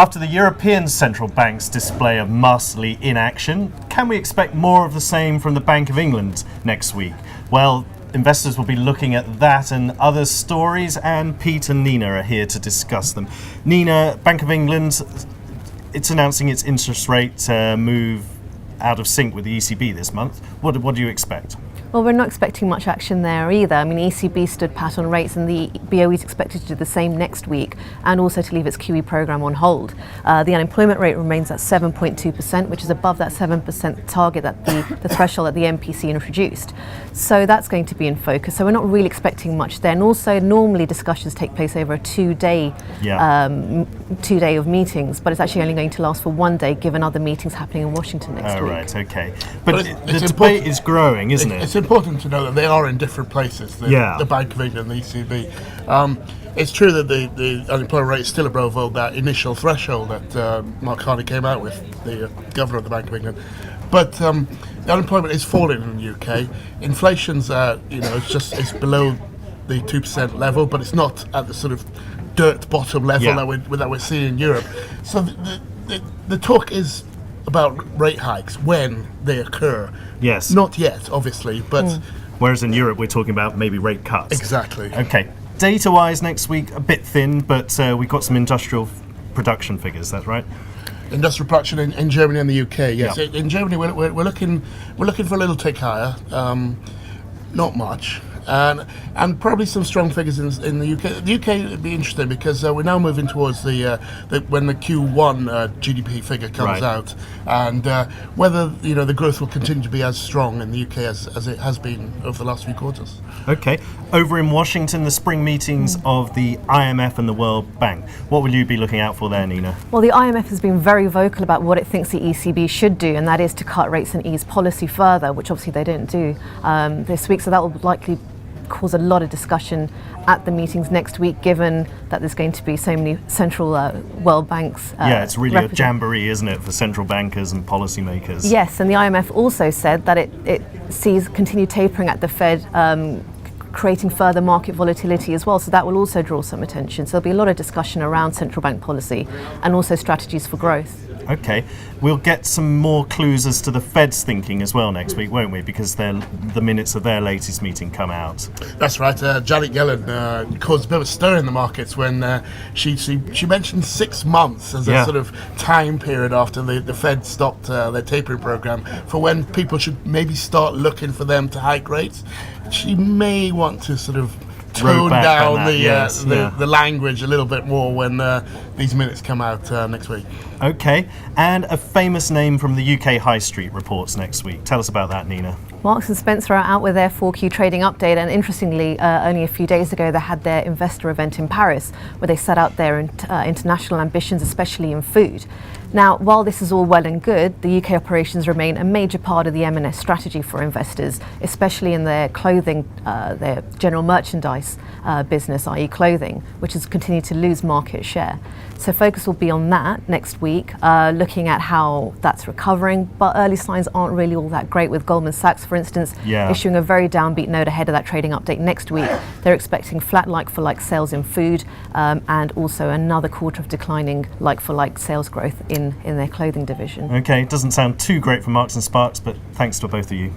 After the European central bank's display of masterly inaction, can we expect more of the same from the Bank of England next week? Well, investors will be looking at that and other stories, and Pete and Nina are here to discuss them. Nina, Bank of England, it's announcing its interest rate move out of sync with the ECB this month. What do you expect? Well, we're not expecting much action there either. I mean, the ECB stood pat on rates, and the BOE is expected to do the same next week, and also to leave its QE programme on hold. The unemployment rate remains at 7.2%, which is above that 7% target that the threshold that the MPC introduced. So that's going to be in focus. So we're not really expecting much there. And also, normally discussions take place over a two-day of meetings, but it's actually only going to last for 1 day, given other meetings happening in Washington next week. Right, okay. But the debate is growing, isn't it? It's important to know that they are in different places, the Bank of England and the ECB. It's true that the unemployment rate is still above that initial threshold that Mark Carney came out with, the governor of the Bank of England. But the unemployment is falling in the UK. Inflation's, it's below the 2% level, but it's not at the sort of dirt bottom level that we're seeing in Europe. So the talk is about rate hikes when they occur. Yes. Not yet, obviously, but... Whereas in Europe, we're talking about maybe rate cuts. Exactly. Okay. Data-wise, next week, a bit thin, but we've got some industrial production figures, that's right? Industrial production in Germany and the UK, yes. Yep. In Germany, we're looking for a little tick higher. Not much. And probably some strong figures in the UK. The UK would be interesting because we're now moving towards when the Q1 GDP figure comes out, and whether the growth will continue to be as strong in the UK as it has been over the last few quarters. Okay. Over in Washington, the spring meetings of the IMF and the World Bank. What will you be looking out for there, Nina? Well, the IMF has been very vocal about what it thinks the ECB should do, and that is to cut rates and ease policy further, which obviously they didn't do this week. So that will likely cause a lot of discussion at the meetings next week, given that there's going to be so many central World Banks. It's really a jamboree, isn't it, for central bankers and policymakers? Yes, and the IMF also said that it sees continued tapering at the Fed, creating further market volatility as well. So that will also draw some attention. So there'll be a lot of discussion around central bank policy and also strategies for growth. Okay, we'll get some more clues as to the Fed's thinking as well next week, won't we? Because the minutes of their latest meeting come out. That's right. Janet Yellen caused a bit of a stir in the markets when she mentioned 6 months as a sort of time period after the Fed stopped their tapering program for when people should maybe start looking for them to hike rates. She may want to sort of tone down the language a little bit more when these minutes come out next week. Okay, and a famous name from the UK High Street reports next week. Tell us about that, Nina. Marks and Spencer are out with their 4Q trading update, and interestingly, only a few days ago they had their investor event in Paris, where they set out their international ambitions, especially in food. Now, while this is all well and good, the UK operations remain a major part of the M&S strategy for investors, especially in their clothing, their general merchandise business, i.e. clothing, which has continued to lose market share. So focus will be on that next week, looking at how that's recovering, but early signs aren't really all that great, with Goldman Sachs, for instance, issuing a very downbeat note ahead of that trading update next week. They're expecting flat like-for-like sales in food, and also another quarter of declining like-for-like sales growth in their clothing division. Okay, it doesn't sound too great for Marks and Sparks, but thanks to both of you.